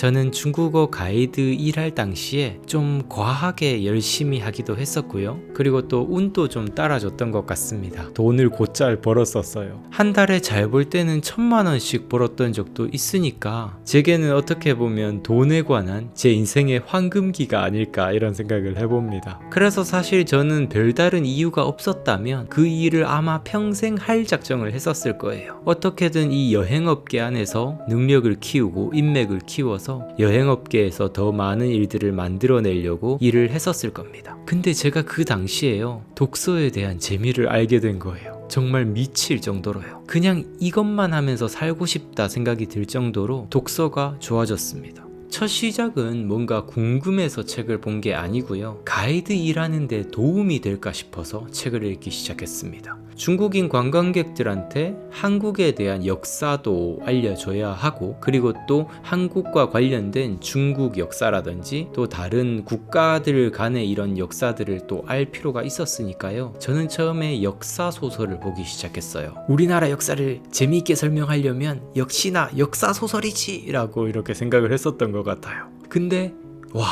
저는 중국어 가이드 일할 당시에 좀 과하게 열심히 하기도 했었고요. 그리고 또 운도 좀 따라줬던 것 같습니다. 돈을 곧잘 벌었었어요. 한 달에 잘 벌 때는 1000만원씩 벌었던 적도 있으니까 제게는 어떻게 보면 돈에 관한 제 인생의 황금기가 아닐까 이런 생각을 해봅니다. 그래서 사실 저는 별다른 이유가 없었다면 그 일을 아마 평생 할 작정을 했었을 거예요. 어떻게든 이 여행업계 안에서 능력을 키우고 인맥을 키워서 여행업계에서 더 많은 일들을 만들어내려고 일을 했었을 겁니다. 근데 제가 그 당시에요, 독서에 대한 재미를 알게 된 거예요. 정말 미칠 정도로요. 그냥 이것만 하면서 살고 싶다 생각이 들 정도로 독서가 좋아졌습니다. 첫 시작은 뭔가 궁금해서 책을 본 게 아니고요. 가이드 일하는데 도움이 될까 싶어서 책을 읽기 시작했습니다. 중국인 관광객들한테 한국에 대한 역사도 알려줘야 하고, 그리고 또 한국과 관련된 중국 역사라든지 또 다른 국가들 간의 이런 역사들을 또 알 필요가 있었으니까요. 저는 처음에 역사 소설을 보기 시작했어요. 우리나라 역사를 재미있게 설명하려면 역시나 역사 소설이지 라고 이렇게 생각을 했었던 것 같아요. 근데 와,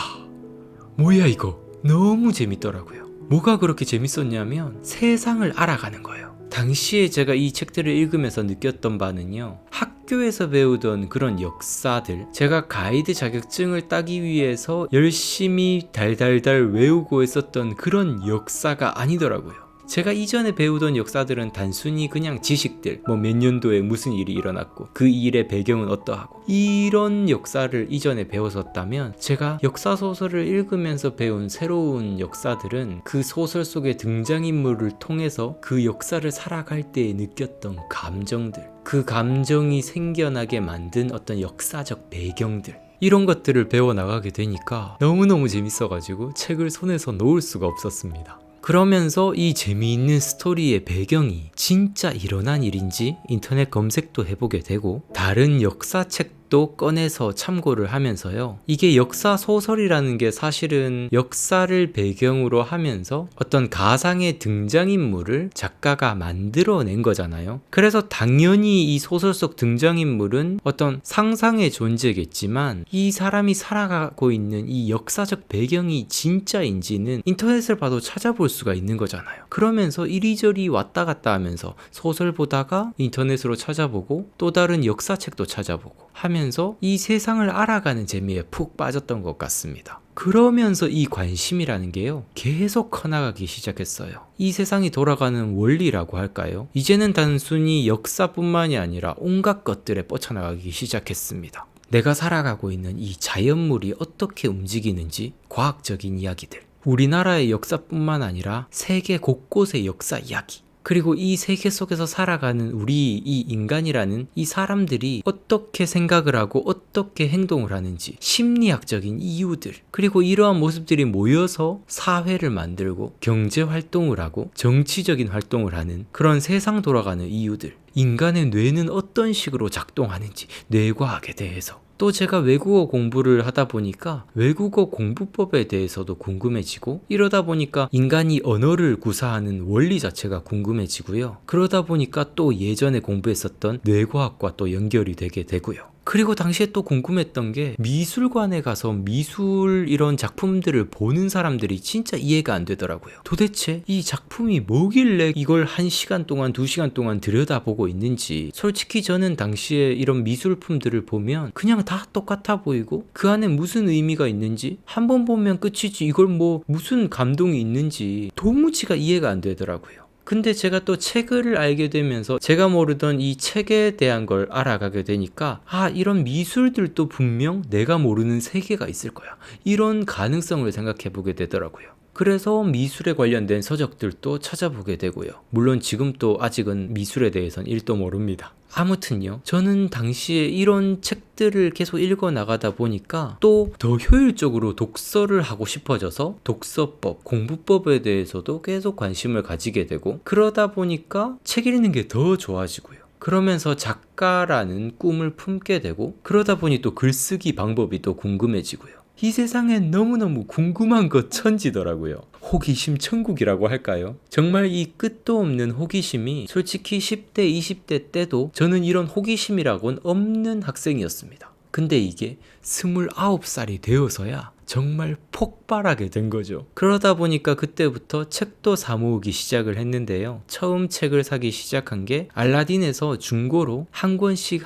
뭐야 이거, 너무 재밌더라고요. 뭐가 그렇게 재밌었냐면 세상을 알아가는 거예요. 당시에 제가 이 책들을 읽으면서 느꼈던 바는요, 학교에서 배우던 그런 역사들, 제가 가이드 자격증을 따기 위해서 열심히 달달달 외우고 있었던 그런 역사가 아니더라고요. 제가 이전에 배우던 역사들은 단순히 그냥 지식들, 뭐 몇 년도에 무슨 일이 일어났고 그 일의 배경은 어떠하고, 이런 역사를 이전에 배웠었다면 제가 역사소설을 읽으면서 배운 새로운 역사들은 그 소설 속의 등장인물을 통해서 그 역사를 살아갈 때 느꼈던 감정들, 그 감정이 생겨나게 만든 어떤 역사적 배경들, 이런 것들을 배워나가게 되니까 너무너무 재밌어가지고 책을 손에서 놓을 수가 없었습니다. 그러면서 이 재미있는 스토리의 배경이 진짜 일어난 일인지 인터넷 검색도 해보게 되고, 다른 역사책도 꺼내서 참고를 하면서요, 이게 역사 소설이라는 게 사실은 역사를 배경으로 하면서 어떤 가상의 등장인물을 작가가 만들어낸 거잖아요. 그래서 당연히 이 소설 속 등장인물은 어떤 상상의 존재겠지만 이 사람이 살아가고 있는 이 역사적 배경이 진짜인지는 인터넷을 봐도 찾아볼 수가 있는 거잖아요. 그러면서 이리저리 왔다 갔다 하면서 소설 보다가 인터넷으로 찾아보고 또 다른 역사책도 찾아보고 하면서 이 세상을 알아가는 재미에 푹 빠졌던 것 같습니다. 그러면서 이 관심이라는 게요, 계속 커나가기 시작했어요. 이 세상이 돌아가는 원리라고 할까요? 이제는 단순히 역사뿐만이 아니라 온갖 것들에 뻗쳐나가기 시작했습니다. 내가 살아가고 있는 이 자연물이 어떻게 움직이는지 과학적인 이야기들, 우리나라의 역사뿐만 아니라 세계 곳곳의 역사 이야기, 그리고 이 세계 속에서 살아가는 우리 이 인간이라는 이 사람들이 어떻게 생각을 하고 어떻게 행동을 하는지 심리학적인 이유들, 그리고 이러한 모습들이 모여서 사회를 만들고 경제 활동을 하고 정치적인 활동을 하는 그런 세상 돌아가는 이유들, 인간의 뇌는 어떤 식으로 작동하는지 뇌과학에 대해서, 또 제가 외국어 공부를 하다 보니까 외국어 공부법에 대해서도 궁금해지고, 이러다 보니까 인간이 언어를 구사하는 원리 자체가 궁금해지고요. 그러다 보니까 또 예전에 공부했었던 뇌과학과 또 연결이 되게 되고요. 그리고 당시에 또 궁금했던 게, 미술관에 가서 미술 이런 작품들을 보는 사람들이 진짜 이해가 안 되더라고요. 도대체 이 작품이 뭐길래 이걸 1시간 동안 2시간 동안 들여다보고 있는지. 솔직히 저는 당시에 이런 미술품들을 보면 그냥 다 똑같아 보이고 그 안에 무슨 의미가 있는지, 한 번 보면 끝이지 이걸 뭐 무슨 감동이 있는지 도무지가 이해가 안 되더라고요. 근데 제가 또 책을 알게 되면서 제가 모르던 이 책에 대한 걸 알아가게 되니까, 아, 이런 미술들도 분명 내가 모르는 세계가 있을 거야, 이런 가능성을 생각해 보게 되더라고요. 그래서 미술에 관련된 서적들도 찾아보게 되고요. 물론 지금 또 아직은 미술에 대해서는 1도 모릅니다. 아무튼요, 저는 당시에 이런 책들을 계속 읽어 나가다 보니까 또 더 효율적으로 독서를 하고 싶어져서 독서법, 공부법에 대해서도 계속 관심을 가지게 되고, 그러다 보니까 책 읽는 게 더 좋아지고요. 그러면서 작가라는 꿈을 품게 되고, 그러다 보니 또 글쓰기 방법이 또 궁금해지고요. 이 세상엔 너무너무 궁금한 것 천지더라고요. 호기심 천국이라고 할까요? 정말 이 끝도 없는 호기심이, 솔직히 10대, 20대 때도 저는 이런 호기심이라고는 없는 학생이었습니다. 근데 이게 29살이 되어서야 정말 폭발하게 된 거죠. 그러다 보니까 그때부터 책도 사 모으기 시작을 했는데요. 처음 책을 사기 시작한 게 알라딘에서 중고로 한 권씩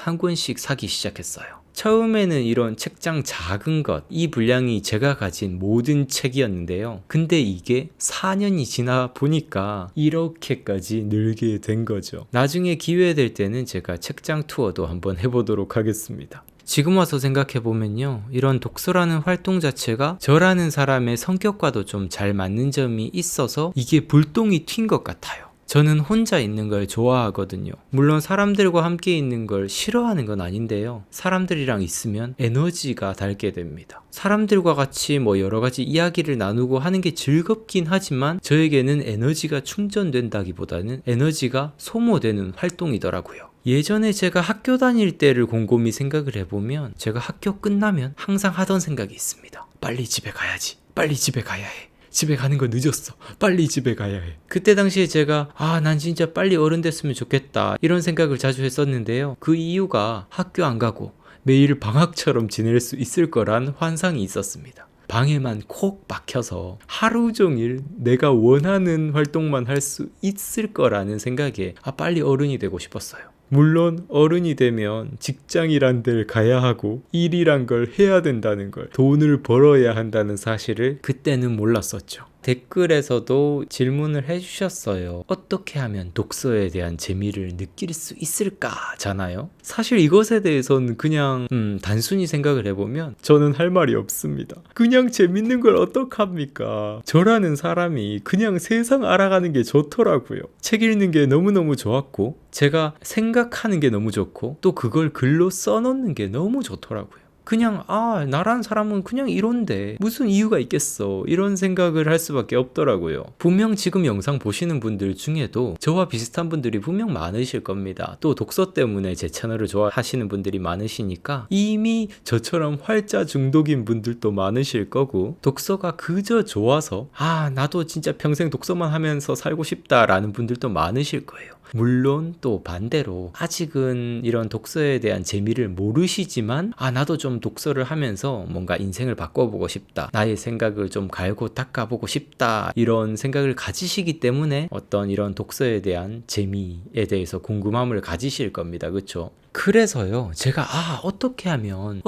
사기 시작했어요. 처음에는 이런 책장 작은 것, 이 분량이 제가 가진 모든 책이었는데요. 근데 이게 4년이 지나 보니까 이렇게까지 늘게 된 거죠. 나중에 기회 될 때는 제가 책장 투어도 한번 해보도록 하겠습니다. 지금 와서 생각해보면요, 이런 독서라는 활동 자체가 저라는 사람의 성격과도 좀 잘 맞는 점이 있어서 이게 불똥이 튄 것 같아요. 저는 혼자 있는 걸 좋아하거든요. 물론 사람들과 함께 있는 걸 싫어하는 건 아닌데요. 사람들이랑 있으면 에너지가 닳게 됩니다. 사람들과 같이 여러 가지 이야기를 나누고 하는 게 즐겁긴 하지만 저에게는 에너지가 충전된다기보다는 에너지가 소모되는 활동이더라고요. 예전에 제가 학교 다닐 때를 곰곰이 생각을 해보면 제가 학교 끝나면 항상 하던 생각이 있습니다. 빨리 집에 가야지. 빨리 집에 가야 해. 집에 가는 거 늦었어. 빨리 집에 가야 해. 그때 당시에 제가 난 진짜 빨리 어른 됐으면 좋겠다 이런 생각을 자주 했었는데요. 그 이유가 학교 안 가고 매일 방학처럼 지낼 수 있을 거란 환상이 있었습니다. 방에만 콕 박혀서 하루 종일 내가 원하는 활동만 할 수 있을 거라는 생각에 빨리 어른이 되고 싶었어요. 물론 어른이 되면 직장이란 데를 가야 하고 일이란 걸 해야 된다는 걸, 돈을 벌어야 한다는 사실을 그때는 몰랐었죠. 댓글에서도 질문을 해주셨어요. 어떻게 하면 독서에 대한 재미를 느낄 수 있을까잖아요. 사실 이것에 대해서는 그냥 단순히 생각을 해보면 저는 할 말이 없습니다. 그냥 재밌는 걸 어떡합니까? 저라는 사람이 그냥 세상 알아가는 게 좋더라고요. 책 읽는 게 너무너무 좋았고 제가 생각하는 게 너무 좋고 또 그걸 글로 써놓는 게 너무 좋더라고요. 그냥 나란 사람은 그냥 이런데 무슨 이유가 있겠어 이런 생각을 할 수밖에 없더라고요. 분명 지금 영상 보시는 분들 중에도 저와 비슷한 분들이 분명 많으실 겁니다. 또 독서 때문에 제 채널을 좋아하시는 분들이 많으시니까 이미 저처럼 활자 중독인 분들도 많으실 거고 독서가 그저 좋아서 나도 진짜 평생 독서만 하면서 살고 싶다라는 분들도 많으실 거예요. 물론 또 반대로 아직은 이런 독서에 대한 재미를 모르시지만 나도 좀 독서를 하면서 뭔가 인생을 바꿔보고 싶다, 나의 생각을 좀 갈고 닦아보고 싶다 이런 생각을 가지시기 때문에 어떤 이런 독서에 대한 재미에 대해서 궁금함을 가지실 겁니다. 그렇죠? 그래서요, 제가 어떻게 하면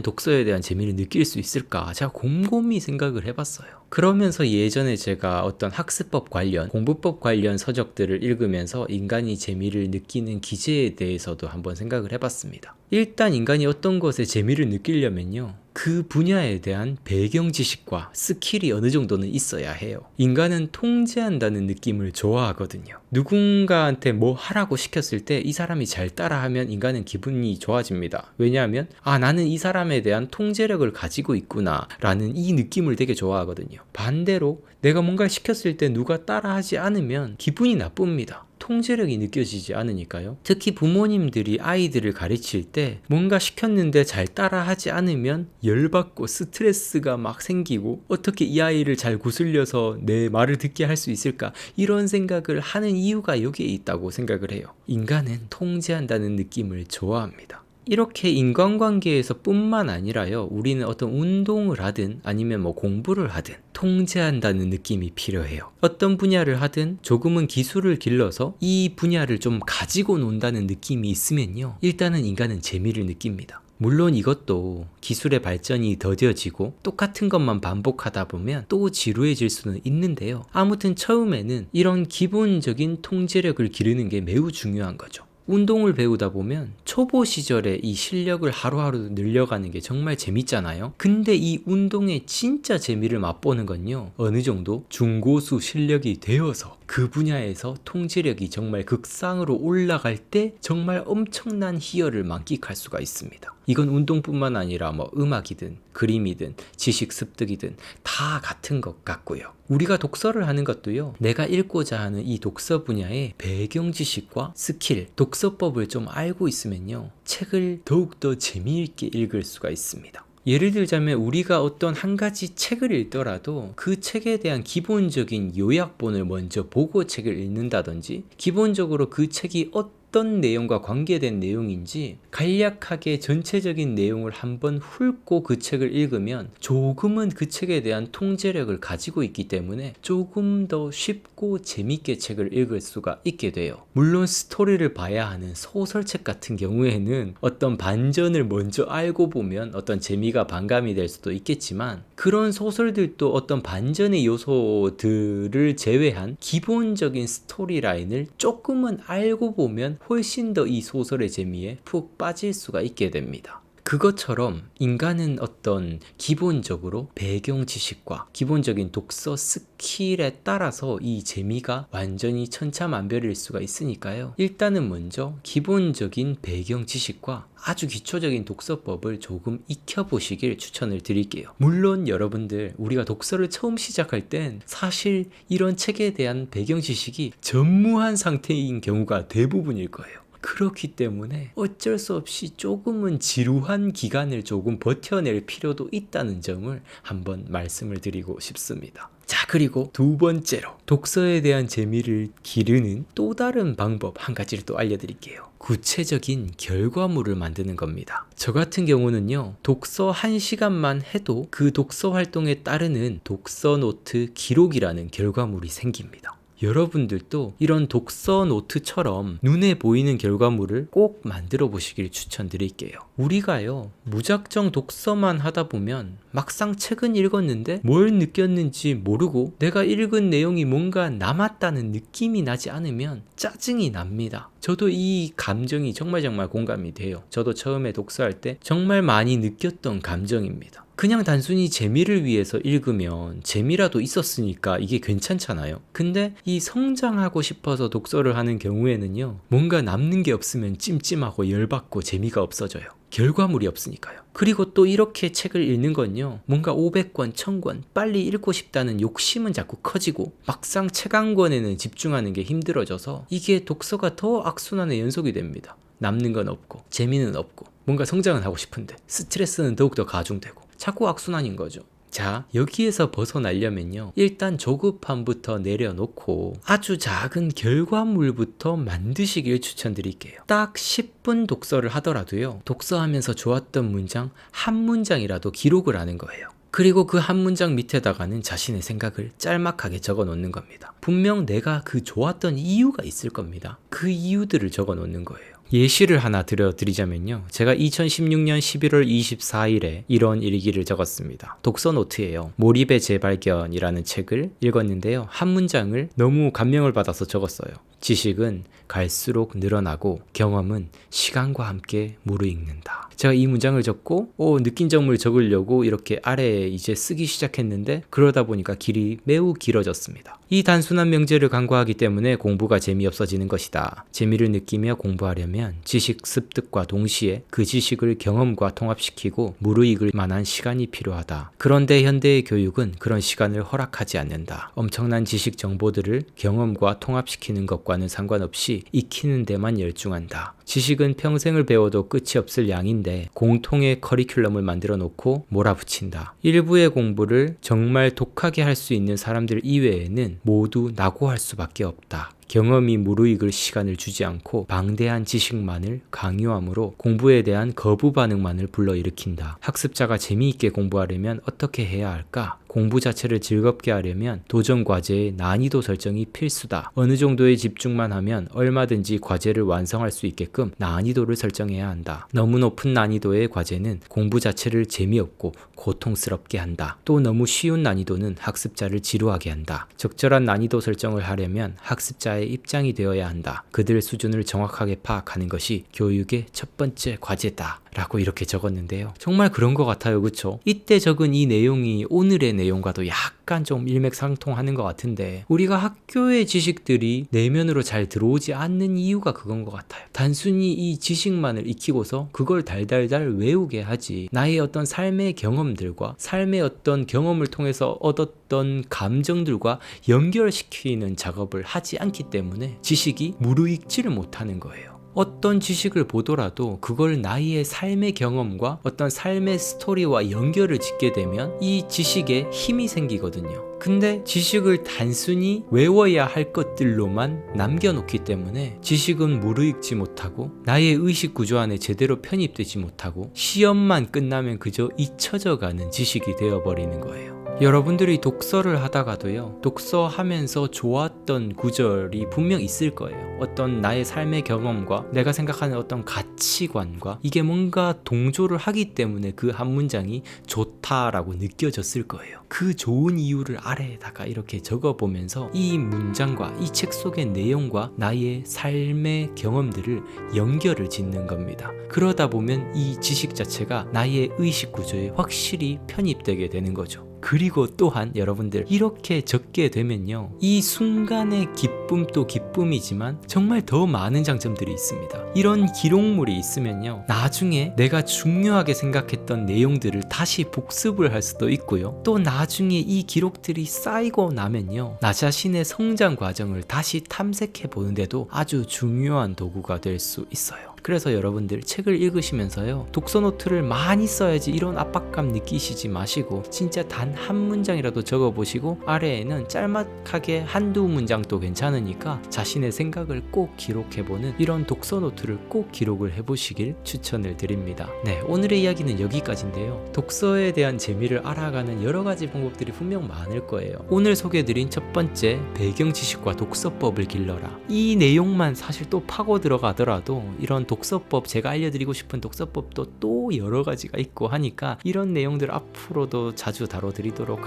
독서에 대한 재미를 느낄 수 있을까 제가 곰곰이 생각을 해봤어요. 그러면서 예전에 제가 어떤 학습법 관련, 공부법 관련 서적들을 읽으면서 인간이 재미를 느끼는 기제에 대해서도 한번 생각을 해봤습니다. 일단 인간이 어떤 것에 재미를 느끼려면요, 그 분야에 대한 배경 지식과 스킬이 어느 정도는 있어야 해요. 인간은 통제한다는 느낌을 좋아하거든요. 누군가한테 뭐 하라고 시켰을 때 이 사람이 잘 따라하면 인간은 기분이 좋아집니다. 왜냐하면 나는 이 사람에 대한 통제력을 가지고 있구나 라는 이 느낌을 되게 좋아하거든요. 반대로 내가 뭔가 시켰을 때 누가 따라하지 않으면 기분이 나쁩니다. 통제력이 느껴지지 않으니까요. 특히 부모님들이 아이들을 가르칠 때 뭔가 시켰는데 잘 따라하지 않으면 열받고 스트레스가 막 생기고 어떻게 이 아이를 잘 구슬려서 내 말을 듣게 할 수 있을까 이런 생각을 하는 이유가 여기에 있다고 생각을 해요. 인간은 통제한다는 느낌을 좋아합니다. 이렇게 인간관계에서 뿐만 아니라요, 우리는 어떤 운동을 하든 아니면 공부를 하든 통제한다는 느낌이 필요해요. 어떤 분야를 하든 조금은 기술을 길러서 이 분야를 좀 가지고 논다는 느낌이 있으면요, 일단은 인간은 재미를 느낍니다. 물론 이것도 기술의 발전이 더뎌지고 똑같은 것만 반복하다 보면 또 지루해질 수는 있는데요. 아무튼 처음에는 이런 기본적인 통제력을 기르는 게 매우 중요한 거죠. 운동을 배우다 보면 초보 시절에 이 실력을 하루하루 늘려가는 게 정말 재밌잖아요. 근데 이 운동의 진짜 재미를 맛보는 건요, 어느 정도 중고수 실력이 되어서 그 분야에서 통제력이 정말 극상으로 올라갈 때 정말 엄청난 희열을 만끽할 수가 있습니다. 이건 운동뿐만 아니라 음악이든 그림이든 지식 습득이든 다 같은 것 같고요. 우리가 독서를 하는 것도요, 내가 읽고자 하는 이 독서 분야의 배경 지식과 스킬, 독서법을 좀 알고 있으면요, 책을 더욱더 재미있게 읽을 수가 있습니다. 예를 들자면 우리가 어떤 한 가지 책을 읽더라도 그 책에 대한 기본적인 요약본을 먼저 보고 책을 읽는다든지, 기본적으로 그 책이 어떤 내용과 관계된 내용인지 간략하게 전체적인 내용을 한번 훑고 그 책을 읽으면 조금은 그 책에 대한 통제력을 가지고 있기 때문에 조금 더 쉽고 재밌게 책을 읽을 수가 있게 돼요. 물론 스토리를 봐야 하는 소설책 같은 경우에는 어떤 반전을 먼저 알고 보면 어떤 재미가 반감이 될 수도 있겠지만, 그런 소설들도 어떤 반전의 요소들을 제외한 기본적인 스토리라인을 조금은 알고 보면 훨씬 더 이 소설의 재미에 푹 빠질 수가 있게 됩니다. 그것처럼 인간은 어떤 기본적으로 배경 지식과 기본적인 독서 스킬에 따라서 이 재미가 완전히 천차만별일 수가 있으니까요. 일단은 먼저 기본적인 배경 지식과 아주 기초적인 독서법을 조금 익혀보시길 추천을 드릴게요. 물론 여러분들, 우리가 독서를 처음 시작할 땐 사실 이런 책에 대한 배경 지식이 전무한 상태인 경우가 대부분일 거예요. 그렇기 때문에 어쩔 수 없이 조금은 지루한 기간을 조금 버텨낼 필요도 있다는 점을 한번 말씀을 드리고 싶습니다. 자, 그리고 두 번째로 독서에 대한 재미를 기르는 또 다른 방법 한 가지를 또 알려드릴게요. 구체적인 결과물을 만드는 겁니다. 저 같은 경우는요, 독서 1시간만 해도 그 독서 활동에 따르는 독서 노트 기록이라는 결과물이 생깁니다. 여러분들도 이런 독서 노트처럼 눈에 보이는 결과물을 꼭 만들어 보시길 추천드릴게요. 우리가요, 무작정 독서만 하다 보면 막상 책은 읽었는데 뭘 느꼈는지 모르고 내가 읽은 내용이 뭔가 남았다는 느낌이 나지 않으면 짜증이 납니다. 저도 이 감정이 정말 공감이 돼요. 저도 처음에 독서할 때 정말 많이 느꼈던 감정입니다. 그냥 단순히 재미를 위해서 읽으면 재미라도 있었으니까 이게 괜찮잖아요. 근데 이 성장하고 싶어서 독서를 하는 경우에는요, 뭔가 남는 게 없으면 찜찜하고 열받고 재미가 없어져요. 결과물이 없으니까요. 그리고 또 이렇게 책을 읽는 건요, 뭔가 500권, 1000권 빨리 읽고 싶다는 욕심은 자꾸 커지고 막상 책 한 권에는 집중하는 게 힘들어져서 이게 독서가 더 악순환의 연속이 됩니다. 남는 건 없고 재미는 없고 뭔가 성장은 하고 싶은데 스트레스는 더욱더 가중되고 자꾸 악순환인 거죠. 자, 여기에서 벗어나려면요, 일단 조급함부터 내려놓고 아주 작은 결과물부터 만드시길 추천드릴게요. 딱 10분 독서를 하더라도요, 독서하면서 좋았던 문장 한 문장이라도 기록을 하는 거예요. 그리고 그 한 문장 밑에다가는 자신의 생각을 짤막하게 적어 놓는 겁니다. 분명 내가 그 좋았던 이유가 있을 겁니다. 그 이유들을 적어 놓는 거예요. 예시를 하나 드리자면요, 제가 2016년 11월 24일에 이런 일기를 적었습니다. 독서 노트예요. 몰입의 재발견이라는 책을 읽었는데요, 한 문장을 너무 감명을 받아서 적었어요. 지식은 갈수록 늘어나고 경험은 시간과 함께 무르익는다. 제가 이 문장을 적고 느낀 점을 적으려고 이렇게 아래에 이제 쓰기 시작했는데, 그러다 보니까 길이 매우 길어졌습니다. 이 단순한 명제를 간과하기 때문에 공부가 재미없어지는 것이다. 재미를 느끼며 공부하려면 지식 습득과 동시에 그 지식을 경험과 통합시키고 무르익을 만한 시간이 필요하다. 그런데 현대의 교육은 그런 시간을 허락하지 않는다. 엄청난 지식 정보들을 경험과 통합시키는 것과는 상관없이 익히는 데만 열중한다. 지식은 평생을 배워도 끝이 없을 양인데 공통의 커리큘럼을 만들어 놓고 몰아붙인다. 일부의 공부를 정말 독하게 할 수 있는 사람들 이외에는 모두 낙오할 수밖에 없다. 경험이 무르익을 시간을 주지 않고 방대한 지식만을 강요함으로 공부에 대한 거부 반응만을 불러일으킨다. 학습자가 재미있게 공부하려면 어떻게 해야 할까? 공부 자체를 즐겁게 하려면 도전 과제의 난이도 설정이 필수다. 어느 정도의 집중만 하면 얼마든지 과제를 완성할 수 있게끔 난이도를 설정해야 한다. 너무 높은 난이도의 과제는 공부 자체를 재미없고 고통스럽게 한다. 또 너무 쉬운 난이도는 학습자를 지루하게 한다. 적절한 난이도 설정을 하려면 학습자의 입장이 되어야 한다. 그들 수준을 정확하게 파악하는 것이 교육의 첫 번째 과제다. 라고 이렇게 적었는데요, 정말 그런 것 같아요. 그쵸? 이때 적은 이 내용이 오늘의 내용과도 약간 좀 일맥상통하는 것 같은데, 우리가 학교의 지식들이 내면으로 잘 들어오지 않는 이유가 그건 것 같아요. 단순히 이 지식만을 익히고서 그걸 달달달 외우게 하지, 나의 어떤 삶의 경험들과 삶의 어떤 경험을 통해서 얻었던 감정들과 연결시키는 작업을 하지 않기 때문에 지식이 무르익지를 못하는 거예요. 어떤 지식을 보더라도 그걸 나의 삶의 경험과 어떤 삶의 스토리와 연결을 짓게 되면 이 지식에 힘이 생기거든요. 근데 지식을 단순히 외워야 할 것들로만 남겨놓기 때문에 지식은 무르익지 못하고 나의 의식 구조 안에 제대로 편입되지 못하고 시험만 끝나면 그저 잊혀져가는 지식이 되어버리는 거예요. 여러분들이 독서를 하다가도요, 독서하면서 좋았던 구절이 분명 있을 거예요. 어떤 나의 삶의 경험과 내가 생각하는 어떤 가치관과 이게 뭔가 동조를 하기 때문에 그 한 문장이 좋다라고 느껴졌을 거예요. 그 좋은 이유를 아래에다가 이렇게 적어보면서 이 문장과 이 책 속의 내용과 나의 삶의 경험들을 연결을 짓는 겁니다. 그러다 보면 이 지식 자체가 나의 의식 구조에 확실히 편입되게 되는 거죠. 그리고 또한 여러분들 이렇게 적게 되면요, 이 순간의 기쁨도 기쁨이지만 정말 더 많은 장점들이 있습니다. 이런 기록물이 있으면요, 나중에 내가 중요하게 생각했던 내용들을 다시 복습을 할 수도 있고요, 또 나중에 이 기록들이 쌓이고 나면요, 나 자신의 성장 과정을 다시 탐색해 보는데도 아주 중요한 도구가 될 수 있어요. 그래서 여러분들 책을 읽으시면서요, 독서 노트를 많이 써야지 이런 압박감 느끼시지 마시고 진짜 단 한 문장이라도 적어보시고 아래에는 짤막하게 한두 문장도 괜찮으니까 자신의 생각을 꼭 기록해보는 이런 독서 노트를 꼭 기록을 해보시길 추천을 드립니다. 네, 오늘의 이야기는 여기까지인데요. 독서에 대한 재미를 알아가는 여러 가지 방법들이 분명 많을 거예요. 오늘 소개해드린 첫 번째, 배경 지식과 독서법을 길러라. 이 내용만 사실 또 파고 들어가더라도 이런 독서법, 제가 알려드리고 싶은 독서법도 또 여러 가지가 있고 하니까 이런 내용들 앞으로도 자주 다뤄드리도록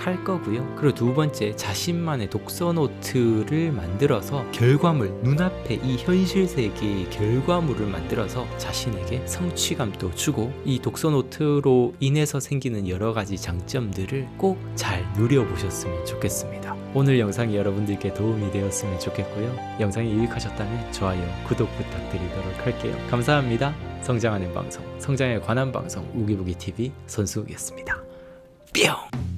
할 거고요. 그리고 두 번째, 자신만의 독서 노트를 만들어서 결과물, 눈앞에 이 현실 세계의 결과물을 만들어서 자신에게 성취감도 주고 이 독서 노트로 인해서 생기는 여러 가지 장점들을 꼭 잘 누려보셨으면 좋겠습니다. 오늘 영상이 여러분들께 도움이 되었으면 좋겠고요. 영상이 유익하셨다면 좋아요, 구독 부탁드리도록 할게요. 감사합니다. 성장하는 방송, 성장에 관한 방송 우기부기TV 손수욱이었습니다. 뿅!